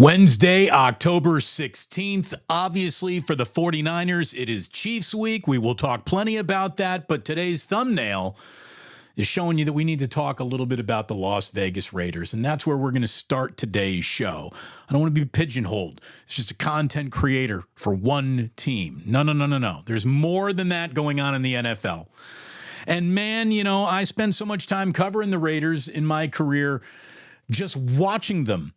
Wednesday, October 16th. Obviously, for the 49ers, it is Chiefs week. We will talk plenty about that, but today's thumbnail is showing you that we need to talk a little bit about the Las Vegas Raiders, and that's where we're going to start today's show. I don't want to be pigeonholed. It's just a content creator for one team. No. There's more than that going on in the NFL. And man, I spent so much time covering the Raiders in my career, just watching them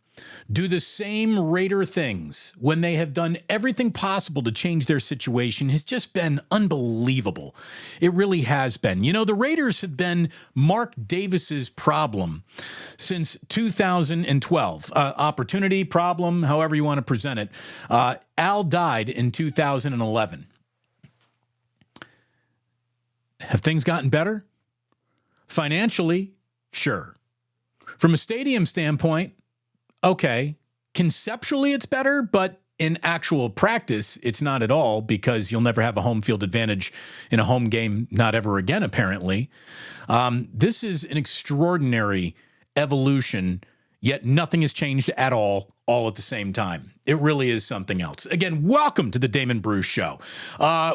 do the same Raider things when they have done everything possible to change their situation has just been unbelievable. It really has been. The Raiders have been Mark Davis's problem since 2012. Opportunity, problem, however you want to present it. Al died in 2011. Have things gotten better? Financially, sure. From a stadium standpoint, okay, conceptually it's better, but in actual practice, it's not at all because you'll never have a home field advantage in a home game, not ever again, apparently. This is an extraordinary evolution, yet nothing has changed at all at the same time. It really is something else. Again, welcome to the Damon Bruce Show.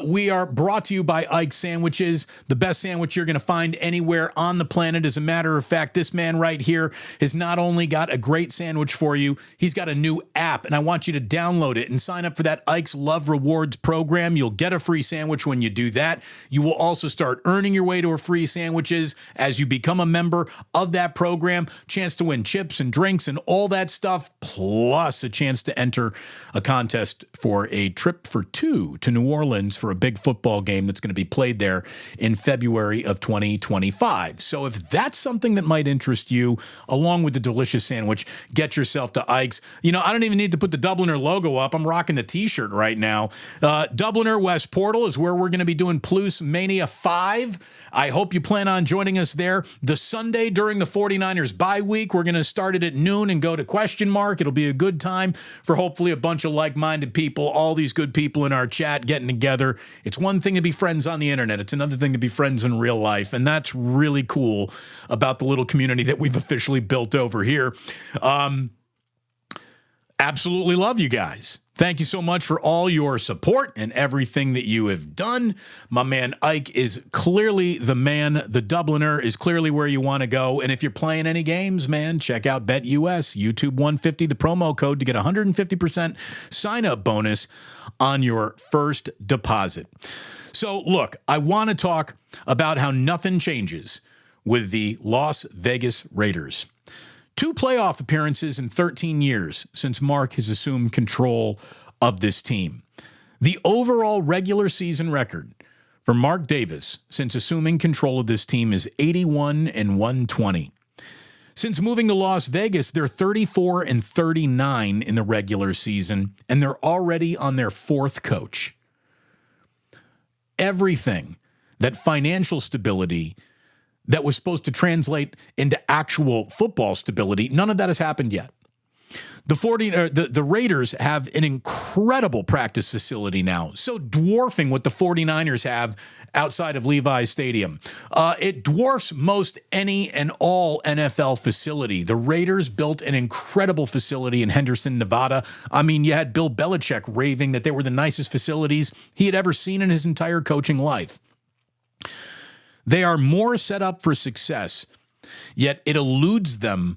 We are brought to you by Ike's Sandwiches, the best sandwich you're going to find anywhere on the planet. As a matter of fact, this man right here has not only got a great sandwich for you, he's got a new app, and I want you to download it and sign up for that Ike's Love Rewards program. You'll get a free sandwich when you do that. You will also start earning your way to a free sandwiches as you become a member of that program. Chance to win chips and drinks and all that stuff, plus a chance to enter a contest for a trip for two to New Orleans for a big football game that's going to be played there in February of 2025. So if that's something that might interest you, along with the delicious sandwich, get yourself to Ike's. I don't even need to put the Dubliner logo up. I'm rocking the t-shirt right now. Dubliner West Portal is where we're going to be doing Plus Mania 5. I hope you plan on joining us there. The Sunday during the 49ers bye week, we're going to start it at noon and go to question mark. It'll be a good time for hopefully a bunch of like-minded people, all these good people in our chat getting together. It's one thing to be friends on the internet. It's another thing to be friends in real life, and that's really cool about the little community that we've officially built over here. Absolutely love you guys. Thank you so much for all your support and everything that you have done. My man Ike is clearly the man. The Dubliner is clearly where you want to go. And if you're playing any games, man, check out BetUS, YouTube 150, the promo code to get 150% sign-up bonus on your first deposit. So, look, I want to talk about how nothing changes with the Las Vegas Raiders. 2 playoff appearances in 13 years since Mark has assumed control of this team. The overall regular season record for Mark Davis since assuming control of this team is 81-120. Since moving to Las Vegas, they're 34-39 in the regular season, and they're already on their 4th coach. Everything that financial stability that was supposed to translate into actual football stability, none of that has happened yet. The Raiders have an incredible practice facility now, so dwarfing what the 49ers have outside of Levi's Stadium. It dwarfs most any and all NFL facility. The Raiders built an incredible facility in Henderson, Nevada. I mean, you had Bill Belichick raving that they were the nicest facilities he had ever seen in his entire coaching life. They are more set up for success, yet it eludes them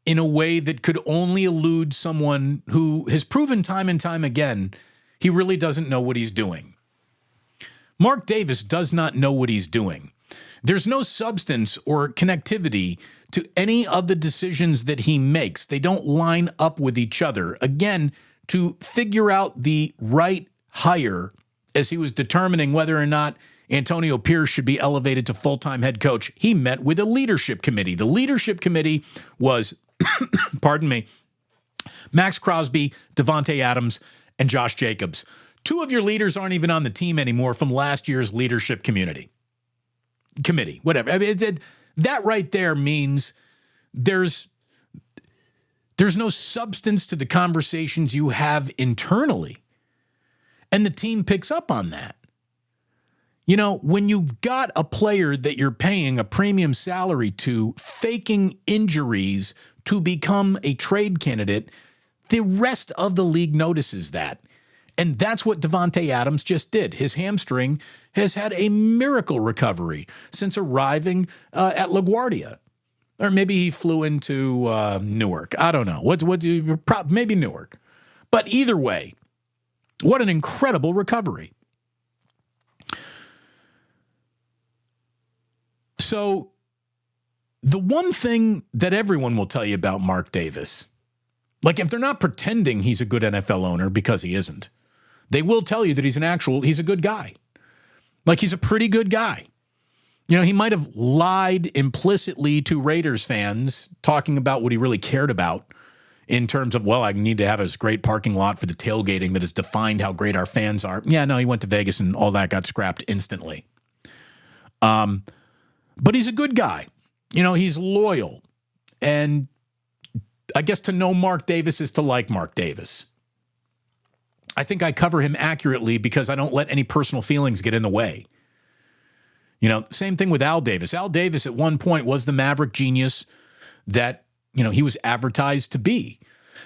in a way that could only elude someone who has proven time and time again he really doesn't know what he's doing. Mark Davis does not know what he's doing. There's no substance or connectivity to any of the decisions that he makes. They don't line up with each other. Again, to figure out the right hire as he was determining whether or not Antonio Pierce should be elevated to full-time head coach, he met with a leadership committee. The leadership committee was, pardon me, Max Crosby, Devontae Adams, and Josh Jacobs. 2 of your leaders aren't even on the team anymore from last year's leadership committee, whatever. I mean, that right there means there's no substance to the conversations you have internally, and the team picks up on that. When you've got a player that you're paying a premium salary to, faking injuries to become a trade candidate, The rest of the league notices that. And that's what Davante Adams just did. His hamstring has had a miracle recovery since arriving at LaGuardia. Or maybe he flew into Newark. I don't know. Maybe Newark. But either way, what an incredible recovery. So the one thing that everyone will tell you about Mark Davis, like if they're not pretending he's a good NFL owner, because he isn't, they will tell you that he's a good guy. Like he's a pretty good guy. You know, he might have lied implicitly to Raiders fans talking about what he really cared about in terms of, well, I need to have this great parking lot for the tailgating that has defined how great our fans are. Yeah, no, he went to Vegas and all that got scrapped instantly. But he's a good guy. You know, he's loyal. And I guess to know Mark Davis is to like Mark Davis. I think I cover him accurately because I don't let any personal feelings get in the way. You know, same thing with Al Davis. Al Davis at one point was the maverick genius that, you know, he was advertised to be.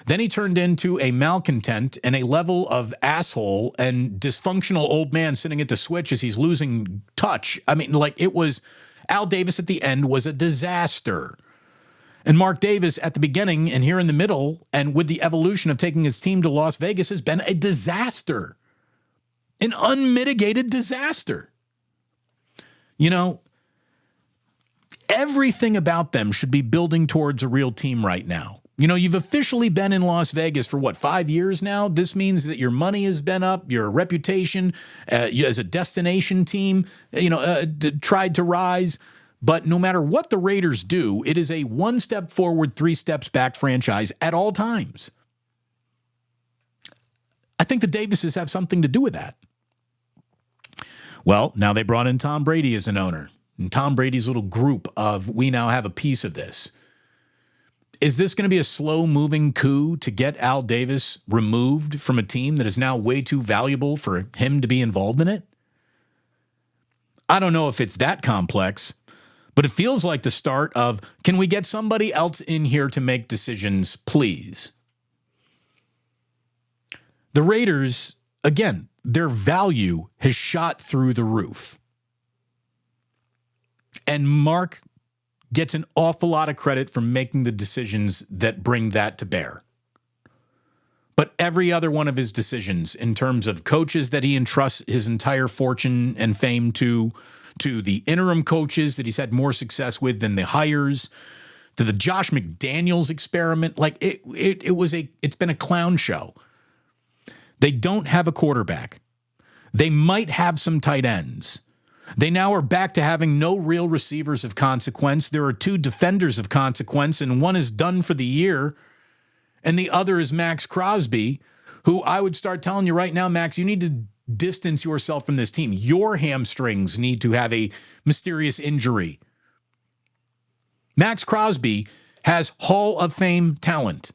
Then he turned into a malcontent and a level of asshole and dysfunctional old man sitting at the switch as he's losing touch. I mean, like it was, Al Davis at the end was a disaster. And Mark Davis at the beginning and here in the middle and with the evolution of taking his team to Las Vegas has been a disaster. An unmitigated disaster. You know, everything about them should be building towards a real team right now. You know, you've officially been in Las Vegas for, 5 years now? This means that your money has been up, your reputation as a destination team, tried to rise. But no matter what the Raiders do, it is a 1 step forward, 3 steps back franchise at all times. I think the Davises have something to do with that. Well, now they brought in Tom Brady as an owner. And Tom Brady's little group of, we now have a piece of this. Is this going to be a slow-moving coup to get Al Davis removed from a team that is now way too valuable for him to be involved in it? I don't know if it's that complex, but it feels like the start of, can we get somebody else in here to make decisions, please? The Raiders, again, their value has shot through the roof. And Mark gets an awful lot of credit for making the decisions that bring that to bear. But every other one of his decisions in terms of coaches that he entrusts his entire fortune and fame to the interim coaches that he's had more success with than the hires, to the Josh McDaniels experiment, like it's been a clown show. They don't have a quarterback. They might have some tight ends. They now are back to having no real receivers of consequence. There are 2 defenders of consequence, and one is done for the year, and the other is Max Crosby, who I would start telling you right now, Max, you need to distance yourself from this team. Your hamstrings need to have a mysterious injury. Max Crosby has Hall of Fame talent.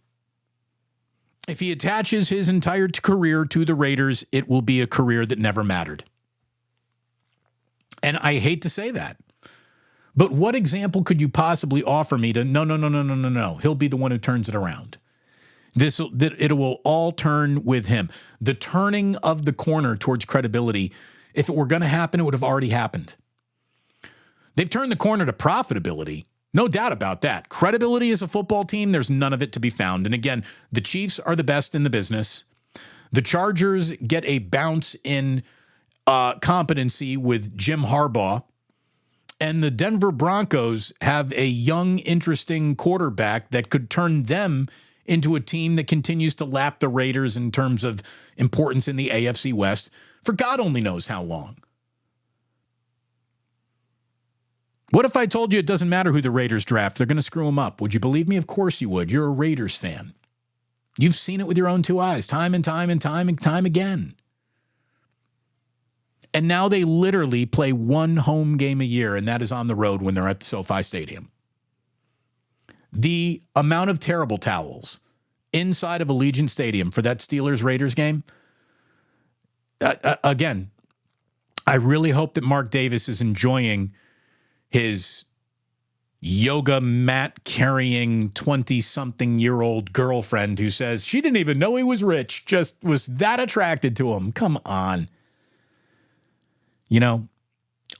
If he attaches his entire career to the Raiders, it will be a career that never mattered. And I hate to say that. But what example could you possibly offer me to, no, he'll be the one who turns it around. It will all turn with him. The turning of the corner towards credibility, if it were going to happen, it would have already happened. They've turned the corner to profitability. No doubt about that. Credibility as a football team, there's none of it to be found. And again, the Chiefs are the best in the business. The Chargers get a bounce in competency with Jim Harbaugh. And the Denver Broncos have a young, interesting quarterback that could turn them into a team that continues to lap the Raiders in terms of importance in the AFC West for God only knows how long. What if I told you it doesn't matter who the Raiders draft? They're going to screw them up. Would you believe me? Of course you would. You're a Raiders fan. You've seen it with your own 2 eyes time and time and time and time again. And now they literally play 1 home game a year, and that is on the road when they're at the SoFi Stadium. The amount of terrible towels inside of Allegiant Stadium for that Steelers-Raiders game, again, I really hope that Mark Davis is enjoying his yoga mat carrying 20-something-year-old girlfriend who says she didn't even know he was rich, just was that attracted to him. Come on. You know,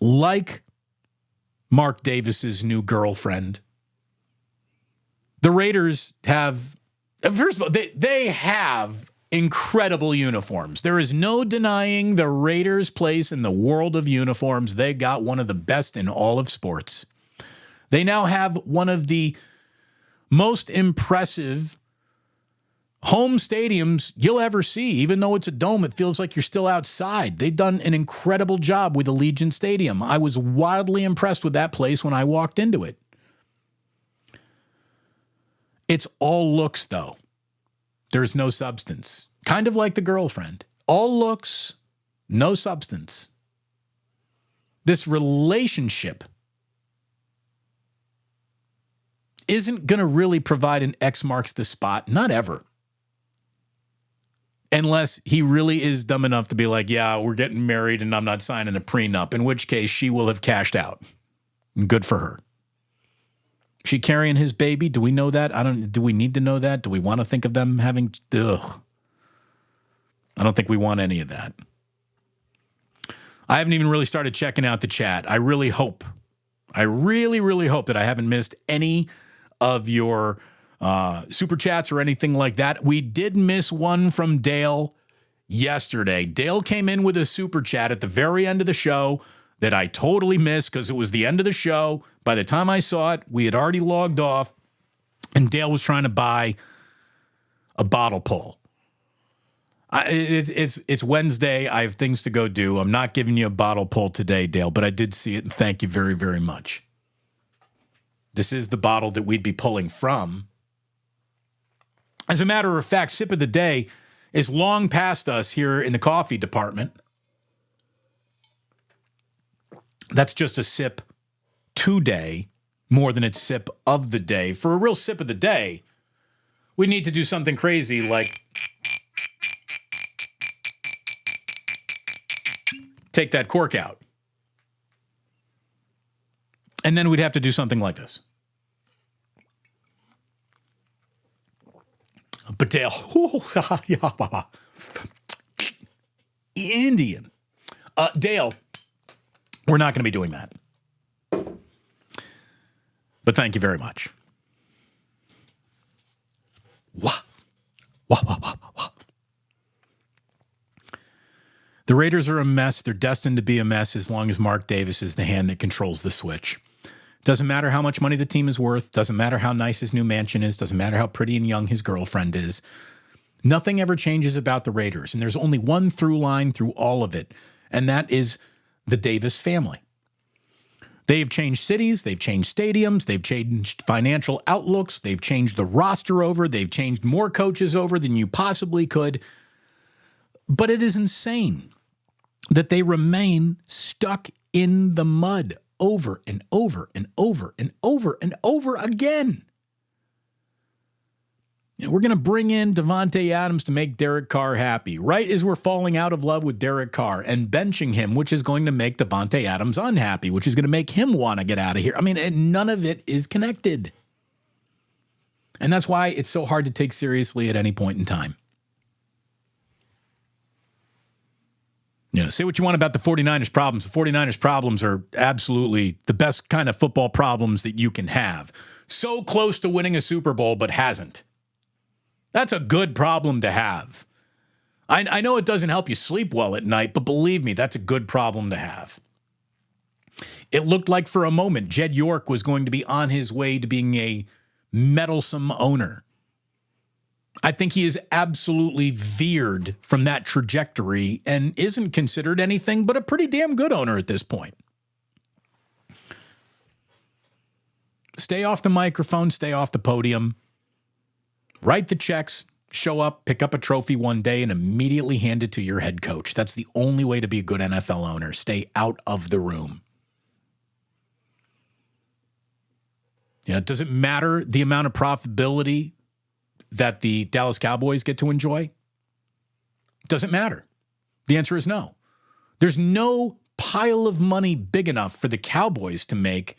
like Mark Davis's new girlfriend, the Raiders have, first of all, they have incredible uniforms. There is no denying the Raiders' place in the world of uniforms. They got one of the best in all of sports. They now have one of the most impressive home stadiums you'll ever see. Even though it's a dome, it feels like you're still outside. They've done an incredible job with Allegiant Stadium. I was wildly impressed with that place when I walked into it. It's all looks, though. There's no substance. Kind of like the girlfriend. All looks, no substance. This relationship isn't going to really provide an X marks the spot. Not ever. Unless he really is dumb enough to be like, yeah, we're getting married and I'm not signing a prenup, in which case she will have cashed out. Good for her. She carrying his baby? Do we know that? Do we need to know that? Do we want to think of them having, ugh. I don't think we want any of that. I haven't even really started checking out the chat. I really hope that I haven't missed any of your super chats or anything like that. We did miss one from Dale yesterday. Dale came in with a super chat at the very end of the show that I totally missed because it was the end of the show. By the time I saw it, we had already logged off, and Dale was trying to buy a bottle pull. It's Wednesday. I have things to go do. I'm not giving you a bottle pull today, Dale, but I did see it, and thank you very, very much. This is the bottle that we'd be pulling from. As a matter of fact, sip of the day is long past us here in the coffee department. That's just a sip today more than it's sip of the day. For a real sip of the day, we need to do something crazy like take that cork out. And then we'd have to do something like this. But Dale, Indian. Dale, we're not going to be doing that. But thank you very much. Wah. Wah, wah, wah, wah. The Raiders are a mess. They're destined to be a mess as long as Mark Davis is the hand that controls the switch. Doesn't matter how much money the team is worth. Doesn't matter how nice his new mansion is. Doesn't matter how pretty and young his girlfriend is. Nothing ever changes about the Raiders. And there's only one through line through all of it. And that is the Davis family. They've changed cities. They've changed stadiums. They've changed financial outlooks. They've changed the roster over. They've changed more coaches over than you possibly could. But it is insane that they remain stuck in the mud over and over and over and over and over again. We're going to bring in Davante Adams to make Derek Carr happy, right as we're falling out of love with Derek Carr and benching him, which is going to make Davante Adams unhappy, which is going to make him want to get out of here. I mean, none of it is connected. And that's why it's so hard to take seriously at any point in time. You know, say what you want about the 49ers problems. The 49ers problems are absolutely the best kind of football problems that you can have. So close to winning a Super Bowl, but hasn't. That's a good problem to have. I know it doesn't help you sleep well at night, but believe me, that's a good problem to have. It looked like for a moment Jed York was going to be on his way to being a meddlesome owner. I think he is absolutely veered from that trajectory and isn't considered anything but a pretty damn good owner at this point. Stay off the microphone, stay off the podium, write the checks, show up, pick up a trophy one day, and immediately hand it to your head coach. That's the only way to be a good NFL owner. Stay out of the room. You know, does it matter the amount of profitability that the Dallas Cowboys get to enjoy? Doesn't matter. The answer is no. There's no pile of money big enough for the Cowboys to make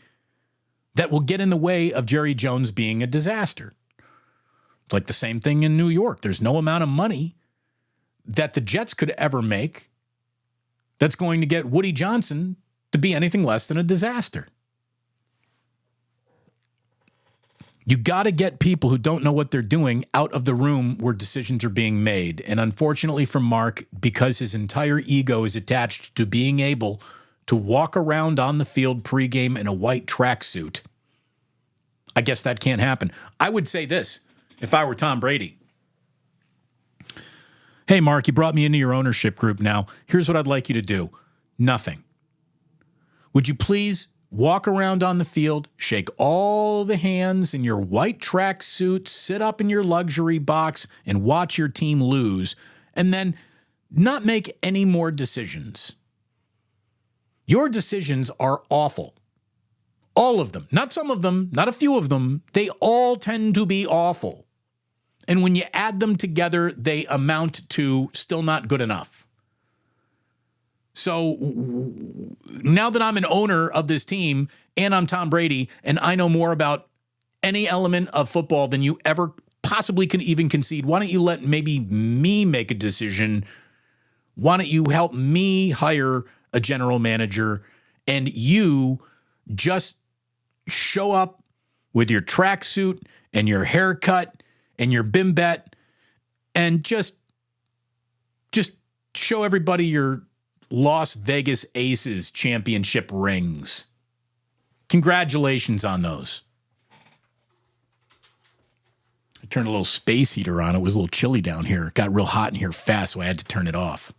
that will get in the way of Jerry Jones being a disaster. It's like the same thing in New York. There's no amount of money that the Jets could ever make that's going to get Woody Johnson to be anything less than a disaster. You got to get people who don't know what they're doing out of the room where decisions are being made. And unfortunately for Mark, because his entire ego is attached to being able to walk around on the field pregame in a white tracksuit, I guess that can't happen. I would say this if I were Tom Brady. Hey, Mark, you brought me into your ownership group now. Here's what I'd like you to do. Nothing. Would you please walk around on the field, shake all the hands in your white tracksuit, sit up in your luxury box, and watch your team lose, and then not make any more decisions? Your decisions are awful. All of them. Not some of them, not a few of them. They all tend to be awful. And when you add them together, they amount to still not good enough. So now that I'm an owner of this team and I'm Tom Brady and I know more about any element of football than you ever possibly can even concede, why don't you let maybe me make a decision? Why don't you help me hire a general manager and you just show up with your tracksuit and your haircut and your bimbet and just show everybody your Las Vegas Aces championship rings. Congratulations on those. I turned a little space heater on. It was a little chilly down here. It got real hot in here fast, so I had to turn it off.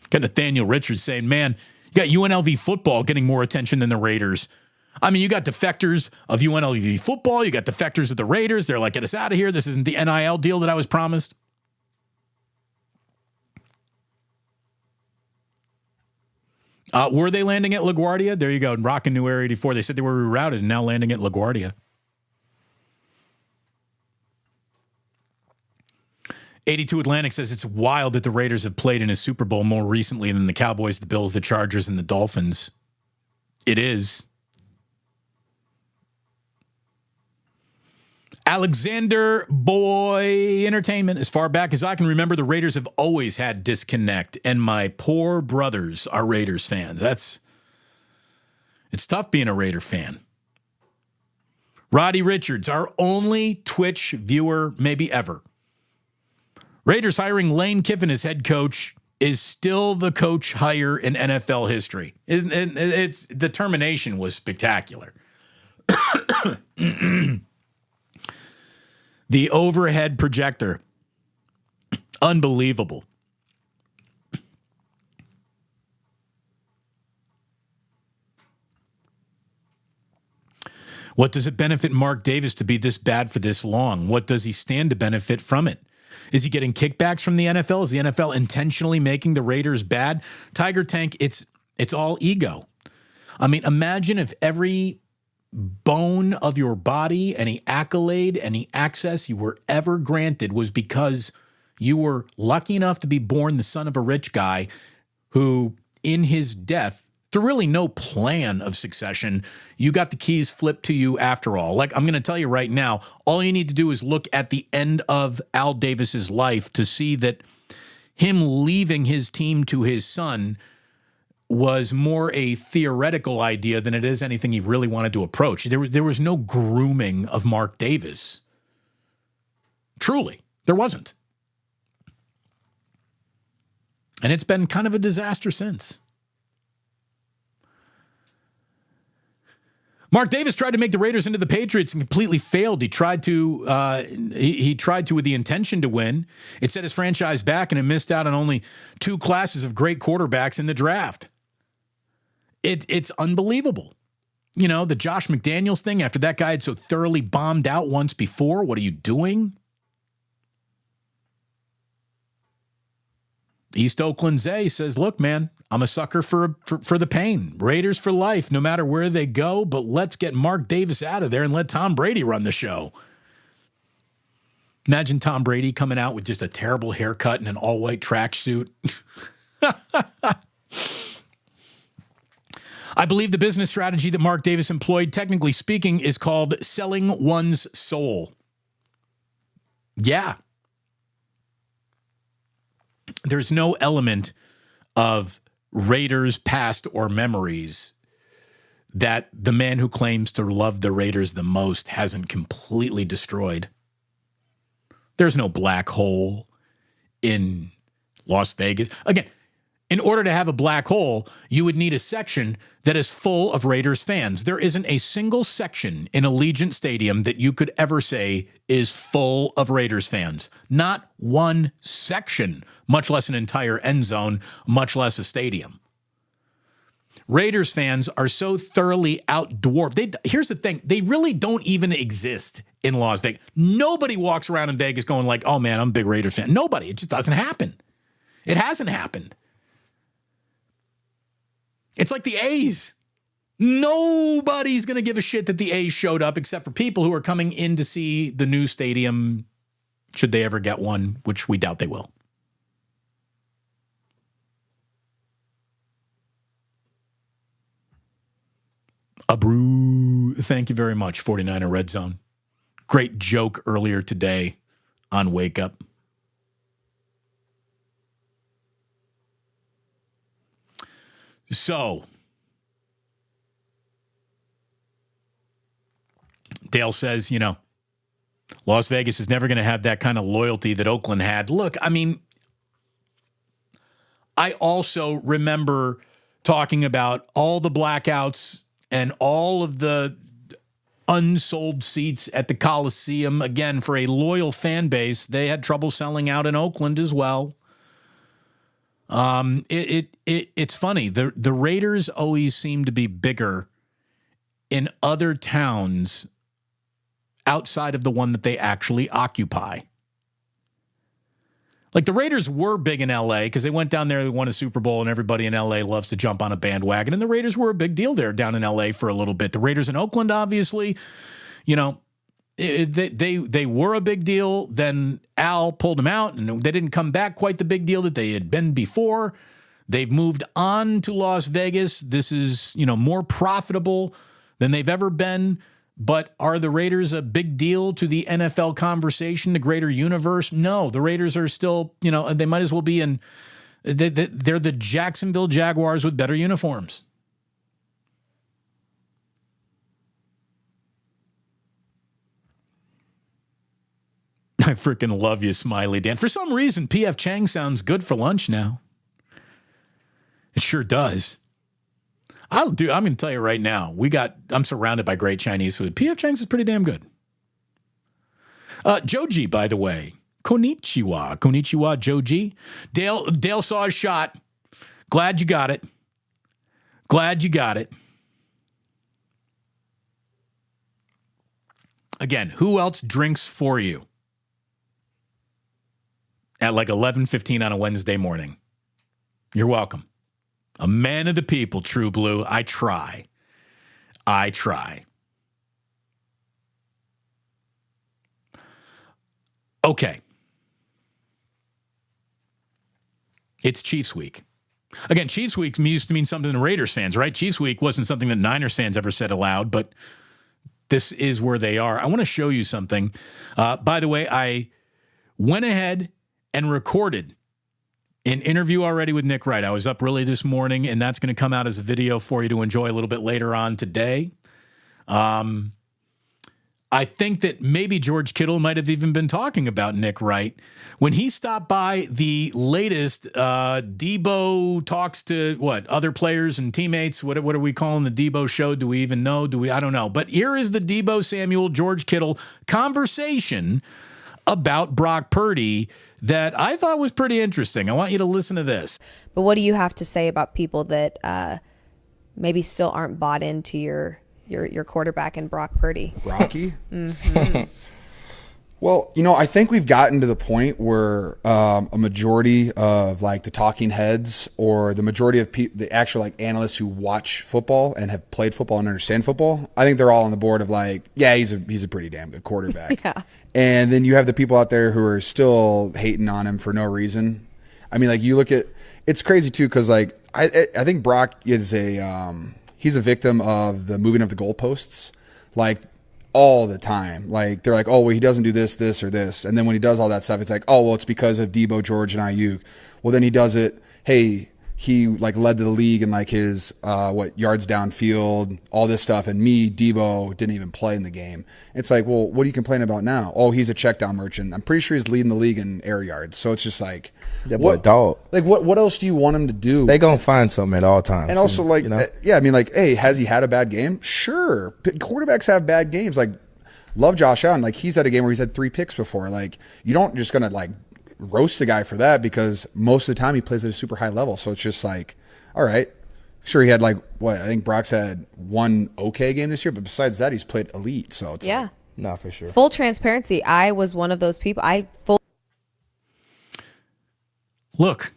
Got Nathaniel Richards saying, man, you got UNLV football getting more attention than the Raiders. I mean, you got defectors of UNLV football. You got defectors of the Raiders. They're like, get us out of here. This isn't the NIL deal that I was promised. Were they landing at LaGuardia? There you go. Rocking New Air 84. They said they were rerouted and now landing at LaGuardia. 82 Atlantic says it's wild that the Raiders have played in a Super Bowl more recently than the Cowboys, the Bills, the Chargers, and the Dolphins. It is. Alexander Boy Entertainment. As far back as I can remember, the Raiders have always had disconnect, and my poor brothers are Raiders fans. It's tough being a Raider fan. Roddy Richards, our only Twitch viewer maybe ever. Raiders hiring Lane Kiffin as head coach is still the coach hire in NFL history. It's the termination was spectacular. The overhead projector. Unbelievable. What does it benefit Mark Davis to be this bad for this long? What does he stand to benefit from it? Is he getting kickbacks from the NFL? Is the NFL intentionally making the Raiders bad? Tiger Tank, it's all ego. I mean, imagine if every bone of your body, any accolade, any access you were ever granted was because you were lucky enough to be born the son of a rich guy who, in his death, through really no plan of succession, you got the keys flipped to you after all. Like, I'm going to tell you right now, all you need to do is look at the end of Al Davis's life to see that him leaving his team to his son was more a theoretical idea than it is anything he really wanted to approach. There was no grooming of Mark Davis. Truly, there wasn't. And it's been kind of a disaster since. Mark Davis tried to make the Raiders into the Patriots and completely failed. He tried to he tried to with the intention to win. It set his franchise back, and it missed out on only 2 classes of great quarterbacks in the draft. It's unbelievable. You know, the Josh McDaniels thing, after that guy had so thoroughly bombed out once before, what are you doing? East Oakland Zay says, look, man, I'm a sucker for the pain. Raiders for life, no matter where they go, but let's get Mark Davis out of there and let Tom Brady run the show. Imagine Tom Brady coming out with just a terrible haircut and an all-white tracksuit. I believe the business strategy that Mark Davis employed, technically speaking, is called selling one's soul. Yeah. There's no element of Raiders past or memories that the man who claims to love the Raiders the most hasn't completely destroyed. There's no black hole in Las Vegas. Again, in order to have a black hole, you would need a section that is full of Raiders fans. There isn't a single section in Allegiant Stadium that you could ever say is full of Raiders fans. Not one section, much less an entire end zone, much less a stadium. Raiders fans are so thoroughly outdwarfed. Here's the thing. They really don't even exist in Las Vegas. Nobody walks around in Vegas going like, oh, man, I'm a big Raiders fan. Nobody. It just doesn't happen. It hasn't happened. It's like the A's. Nobody's going to give a shit that the A's showed up except for people who are coming in to see the new stadium, should they ever get one, which we doubt they will. Abru, thank you very much, 49er Red Zone. Great joke earlier today on Wake Up. So, Dale says, Las Vegas is never going to have that kind of loyalty that Oakland had. Look, I mean, I also remember talking about all the blackouts and all of the unsold seats at the Coliseum. Again, for a loyal fan base, they had trouble selling out in Oakland as well. It's funny. The Raiders always seem to be bigger in other towns outside of the one that they actually occupy. Like the Raiders were big in LA because they went down there, they won a Super Bowl, and everybody in LA loves to jump on a bandwagon. And the Raiders were a big deal there down in LA for a little bit. The Raiders in Oakland, obviously, they were a big deal. Then Al pulled them out, and they didn't come back quite the big deal that they had been before. They've moved on to Las Vegas. This is, more profitable than they've ever been. But are the Raiders a big deal to the NFL conversation, the greater universe? No, the Raiders are still, they might as well be they're the Jacksonville Jaguars with better uniforms. I freaking love you, Smiley Dan. For some reason, P.F. Chang sounds good for lunch now. It sure does. I'm going to tell you right now, I'm surrounded by great Chinese food. P.F. Chang's is pretty damn good. Joji, by the way. Konnichiwa. Konnichiwa, Joji. Dale saw a shot. Glad you got it. Again, who else drinks for you at like 11:15 on a Wednesday morning? You're welcome. A man of the people, True Blue. I try. Okay. It's Chiefs Week. Again, Chiefs Week used to mean something to Raiders fans, right? Chiefs Week wasn't something that Niners fans ever said aloud, but this is where they are. I want to show you something. By the way, I went ahead and recorded an interview already with Nick Wright. I was up early this morning, and that's going to come out as a video for you to enjoy a little bit later on today. I think that maybe George Kittle might have even been talking about Nick Wright when he stopped by the latest Deebo talks to other players and teammates. What are we calling the Deebo show? Do we even know? I don't know. But here is the Deebo Samuel, George Kittle conversation about Brock Purdy that I thought was pretty interesting. I want you to listen to this. But what do you have to say about people that maybe still aren't bought into your quarterback and Brock Purdy? Rocky? Mm-hmm. Well, I think we've gotten to the point where a majority of like the talking heads or the majority of the actual like analysts who watch football and have played football and understand football, I think they're all on the board of like, yeah, he's a pretty damn good quarterback. Yeah. And then you have the people out there who are still hating on him for no reason. I mean, like you look at, it's crazy too, because like I think Brock is he's a victim of the moving of the goalposts, like all the time. Like they're like, oh, well, he doesn't do this, this, or this, and then when he does all that stuff, it's like, oh, well, it's because of Deebo, George, and Ayuk. Well, then he does it. Hey, he like led the league in like his yards downfield, all this stuff, and me, Deebo, didn't even play in the game. It's like, well, what are you complaining about now? Oh, he's a check down merchant. I'm pretty sure he's leading the league in air yards. So it's just like, that boy dog. Like what else do you want him to do? They gonna find something at all times. And also, like, you know? yeah, I mean, like, hey, has he had a bad game? Sure, quarterbacks have bad games. Like, love Josh Allen. Like, he's had a game where he's had 3 picks before. Like, you don't just gonna like roast the guy for that, because most of the time he plays at a super high level. So it's just like, all right, sure, he had like what I think Brock's had 1 okay game this year, but besides that, he's played elite. So it's yeah, like, no, for sure. Full transparency, I was one of those people. Look,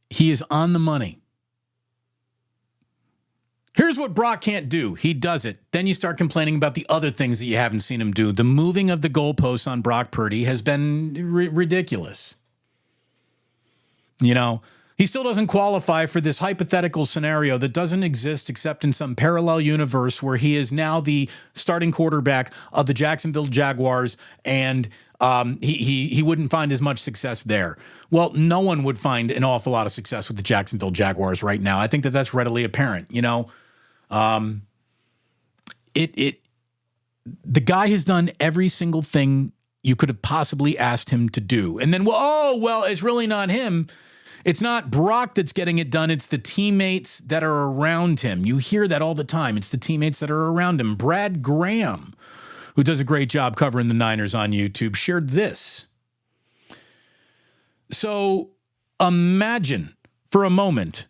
he is on the money. Here's what Brock can't do. He does it. Then you start complaining about the other things that you haven't seen him do. The moving of the goalposts on Brock Purdy has been ridiculous. You know, he still doesn't qualify for this hypothetical scenario that doesn't exist except in some parallel universe where he is now the starting quarterback of the Jacksonville Jaguars, and he wouldn't find as much success there. Well, no one would find an awful lot of success with the Jacksonville Jaguars right now. I think that that's readily apparent. You know, the guy has done every single thing you could have possibly asked him to do, and then well, it's really not him. It's not Brock that's getting it done. It's the teammates that are around him. You hear that all the time. It's the teammates that are around him. Brad Graham, who does a great job covering the Niners on YouTube, shared this. So imagine for a moment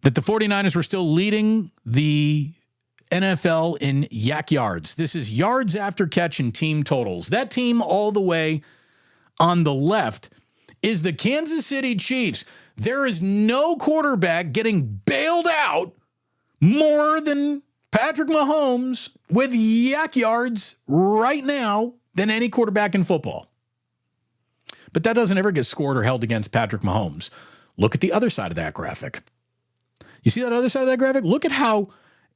that the 49ers were still leading the NFL in yak yards. This is yards after catch and team totals. That team all the way on the left is the Kansas City Chiefs. There is no quarterback getting bailed out more than Patrick Mahomes with yak yards right now than any quarterback in football. But that doesn't ever get scored or held against Patrick Mahomes. Look at the other side of that graphic. You see that other side of that graphic? Look at how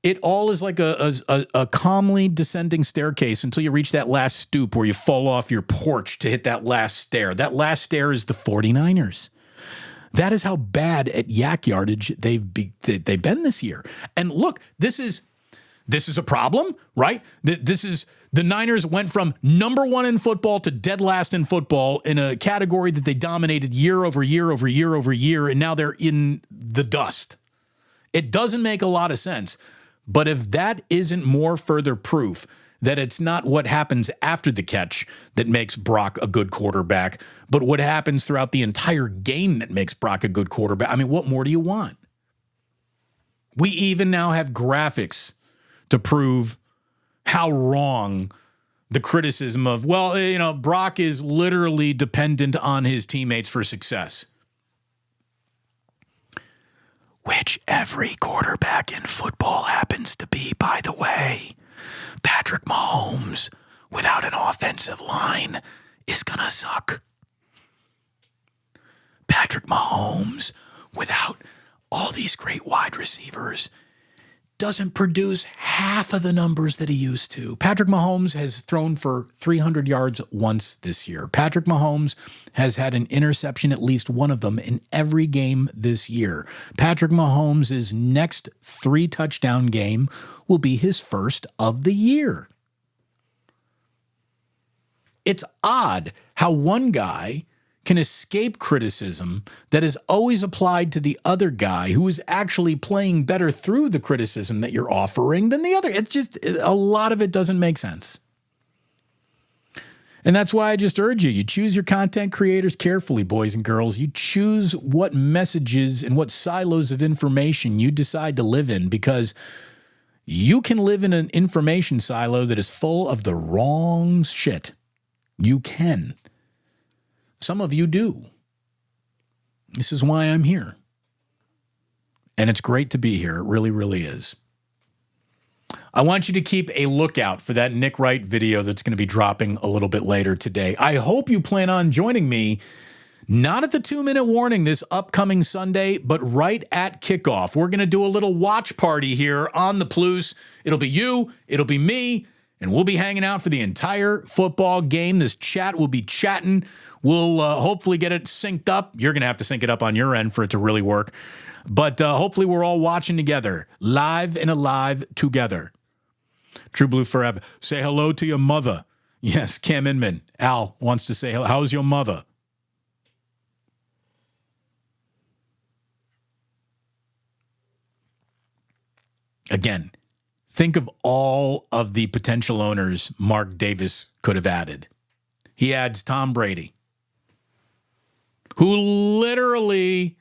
it all is like a calmly descending staircase until you reach that last stoop where you fall off your porch to hit that last stair. That last stair is the 49ers. That is how bad at yak yardage they've been this year. And look, this is a problem, right? The Niners went from number 1 in football to dead last in football in a category that they dominated year over year over year over year, and now they're in the dust. It doesn't make a lot of sense. But if that isn't more further proof that it's not what happens after the catch that makes Brock a good quarterback, but what happens throughout the entire game that makes Brock a good quarterback, I mean, what more do you want? We even now have graphics to prove how wrong the criticism of, well, you know, Brock is literally dependent on his teammates for success. Which every quarterback in football happens to be, by the way. Patrick Mahomes, without an offensive line, is going to suck. Patrick Mahomes, without all these great wide receivers, doesn't produce half of the numbers that he used to. Patrick Mahomes has thrown for 300 yards once this year. Patrick Mahomes has had an interception, at least one of them, in every game this year. Patrick Mahomes' next 3-touchdown game will be his first of the year. It's odd how one guy can escape criticism that is always applied to the other guy who is actually playing better through the criticism that you're offering than the other. It's just, a lot of it doesn't make sense. And that's why I just urge you choose your content creators carefully, boys and girls. You choose what messages and what silos of information you decide to live in, because you can live in an information silo that is full of the wrong shit. You can. Some of you do. This is why I'm here. And it's great to be here. It really, really is. I want you to keep a lookout for that Nick Wright video that's going to be dropping a little bit later today. I hope you plan on joining me Not at the 2-minute warning this upcoming Sunday, but right at kickoff. We're going to do a little watch party here on the Plus. It'll be you, it'll be me, and we'll be hanging out for the entire football game. This chat will be chatting. We'll hopefully get it synced up. You're going to have to sync it up on your end for it to really work. But hopefully we're all watching together, live and alive together. True Blue forever. Say hello to your mother. Yes, Cam Inman. Al wants to say hello. How's your mother? Again, think of all of the potential owners Mark Davis could have added. He adds Tom Brady, who literally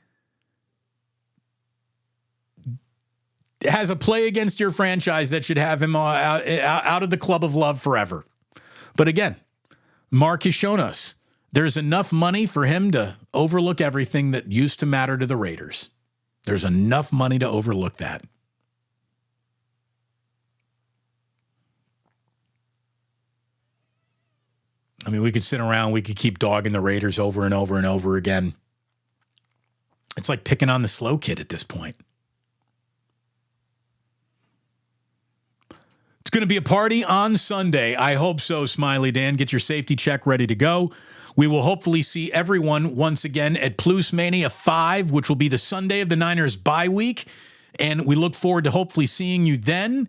has a play against your franchise that should have him out of the club of love forever. But again, Mark has shown us there's enough money for him to overlook everything that used to matter to the Raiders. There's enough money to overlook that. I mean, we could sit around, we could keep dogging the Raiders over and over and over again. It's like picking on the slow kid at this point. It's going to be a party on Sunday. I hope so, Smiley Dan. Get your safety check ready to go. We will hopefully see everyone once again at Plus Mania 5, which will be the Sunday of the Niners bye week. And we look forward to hopefully seeing you then.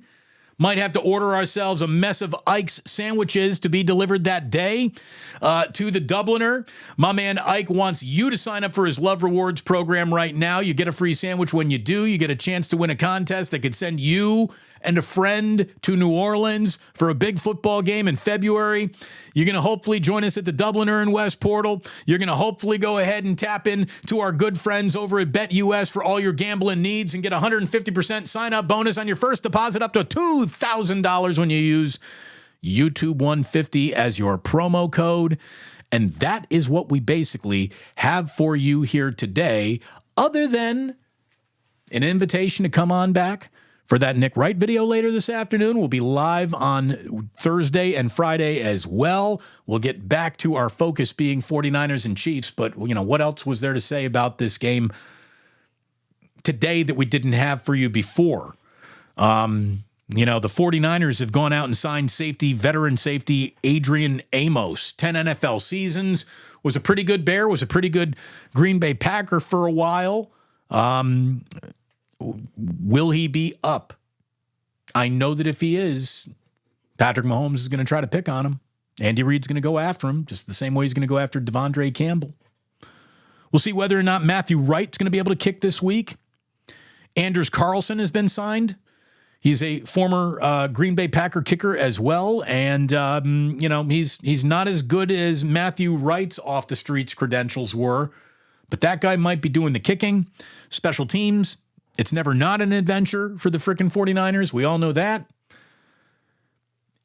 Might have to order ourselves a mess of Ike's sandwiches to be delivered that day to the Dubliner. My man Ike wants you to sign up for his Love Rewards program right now. You get a free sandwich when you do. You get a chance to win a contest that could send you and a friend to New Orleans for a big football game in February. You're going to hopefully join us at the Dubliner in West Portal. You're going to hopefully go ahead and tap in to our good friends over at BetUS for all your gambling needs and get a 150% sign-up bonus on your first deposit up to $2,000 when you use YouTube150 as your promo code. And that is what we basically have for you here today, other than an invitation to come on back for that Nick Wright video later this afternoon. We'll be live on Thursday and Friday as well. We'll get back to our focus being 49ers and Chiefs, but you know, what else was there to say about this game today that we didn't have for you before? You know, the 49ers have gone out and signed veteran safety Adrian Amos. 10 NFL seasons, was a pretty good Bear, was a pretty good Green Bay Packer for a while. Will he be up? I know that if he is, Patrick Mahomes is going to try to pick on him. Andy Reid's going to go after him, just the same way he's going to go after Devondre Campbell. We'll see whether or not Matthew Wright's going to be able to kick this week. Anders Carlson has been signed. He's a former Green Bay Packer kicker as well, and you know, he's not as good as Matthew Wright's off the streets credentials were, but that guy might be doing the kicking. Special teams, it's never not an adventure for the frickin' 49ers. We all know that.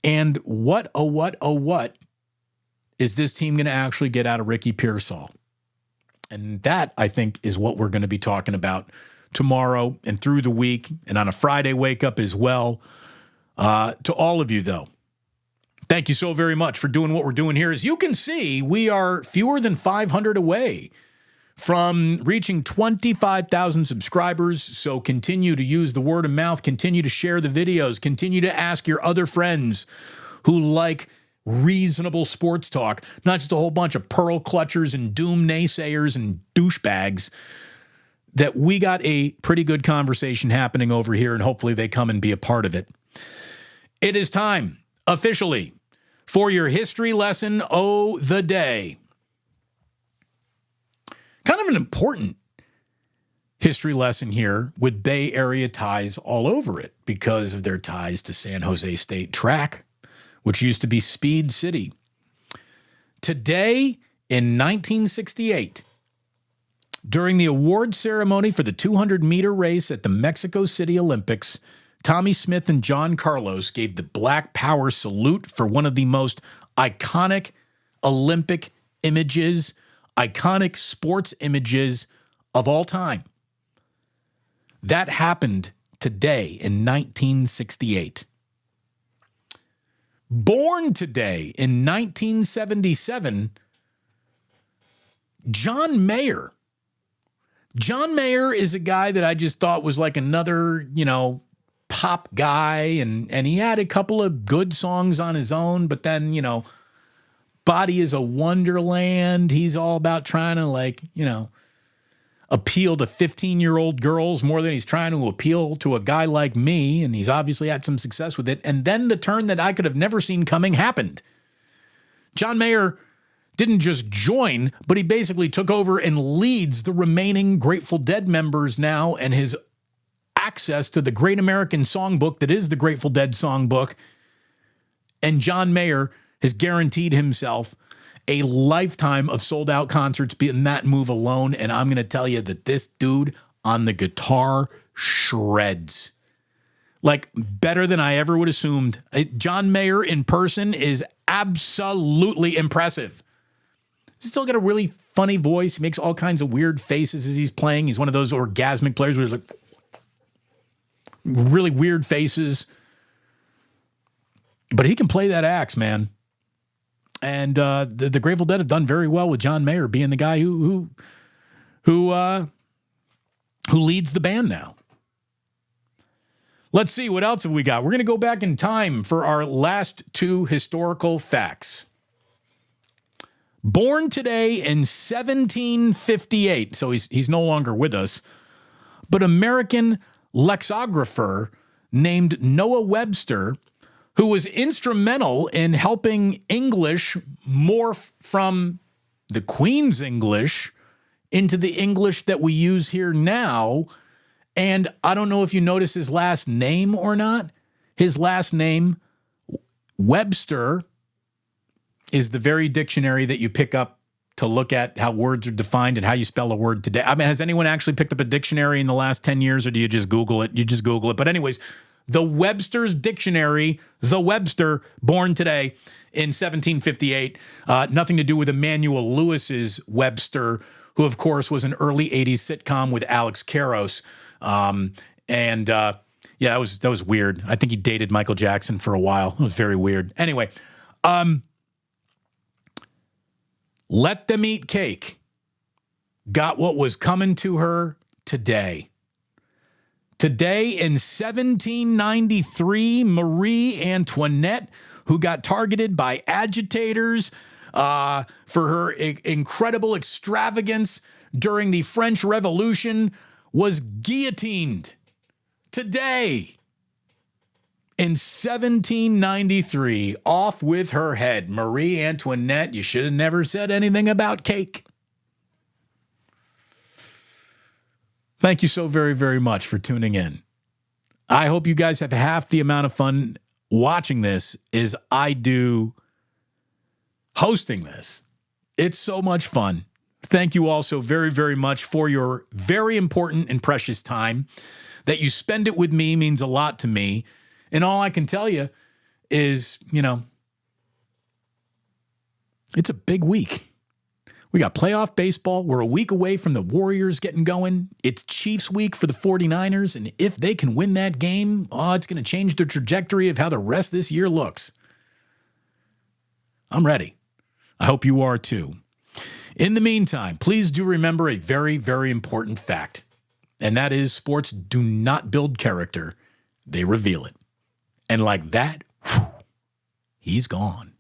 And what is this team going to actually get out of Ricky Pearsall? And that, I think, is what we're going to be talking about tomorrow and through the week and on a Friday wake up as well. To all of you, though, thank you so very much for doing what we're doing here. As you can see, we are fewer than 500 away from reaching 25,000 subscribers. So continue to use the word of mouth, continue to share the videos, continue to ask your other friends who like reasonable sports talk, not just a whole bunch of pearl clutchers and doom naysayers and douchebags, that we got a pretty good conversation happening over here, and hopefully they come and be a part of it. It is time, officially, for your history lesson the day. Kind of an important history lesson here with Bay Area ties all over it because of their ties to San Jose State Track, which used to be Speed City. Today, in 1968, during the award ceremony for the 200-meter race at the Mexico City Olympics, Tommy Smith and John Carlos gave the Black Power salute for one of the most iconic Olympic images, iconic sports images of all time. That happened today in 1968. Born today in 1977, John Mayer. John Mayer is a guy that I just thought was like another, pop guy. And he had a couple of good songs on his own, but then, Body is a Wonderland. He's all about trying to appeal to 15-year-old girls more than he's trying to appeal to a guy like me. And he's obviously had some success with it. And then the turn that I could have never seen coming happened. John Mayer didn't just join, but he basically took over and leads the remaining Grateful Dead members now, and his access to the Great American Songbook that is the Grateful Dead Songbook. And John Mayer has guaranteed himself a lifetime of sold-out concerts in that move alone. And I'm going to tell you that this dude on the guitar shreds. Like, better than I ever would have assumed. John Mayer in person is absolutely impressive. He's still got a really funny voice. He makes all kinds of weird faces as he's playing. He's one of those orgasmic players where he's like really weird faces. But he can play that axe, man. And the Grateful Dead have done very well with John Mayer being the guy who leads the band now. Let's see, what else have we got? We're going to go back in time for our last two historical facts. Born today in 1758, so he's no longer with us, but American lexicographer named Noah Webster, who was instrumental in helping English morph from the Queen's English into the English that we use here now. And I don't know if you notice his last name or not. His last name, Webster, is the very dictionary that you pick up to look at how words are defined and how you spell a word today. I mean, has anyone actually picked up a dictionary in the last 10 years, or do you just Google it? You just Google it. But anyways, the Webster's Dictionary, the Webster, born today in 1758. Nothing to do with Emmanuel Lewis's Webster, who, of course, was an early 80s sitcom with Alex Karros. That was weird. I think he dated Michael Jackson for a while. It was very weird. Anyway, Let Them Eat Cake got what was coming to her today. Today in 1793, Marie Antoinette, who got targeted by agitators for her incredible extravagance during the French Revolution, was guillotined. Today, in 1793, off with her head. Marie Antoinette, you should have never said anything about cake. Thank you so very, very much for tuning in. I hope you guys have half the amount of fun watching this as I do hosting this. It's so much fun. Thank you all so very, very much for your very important and precious time. That you spend it with me means a lot to me. And all I can tell you is, it's a big week. We got playoff baseball. We're a week away from the Warriors getting going. It's Chiefs week for the 49ers. And if they can win that game, it's going to change the trajectory of how the rest of this year looks. I'm ready. I hope you are too. In the meantime, please do remember a very, very important fact. And that is, sports do not build character. They reveal it. And like that, he's gone.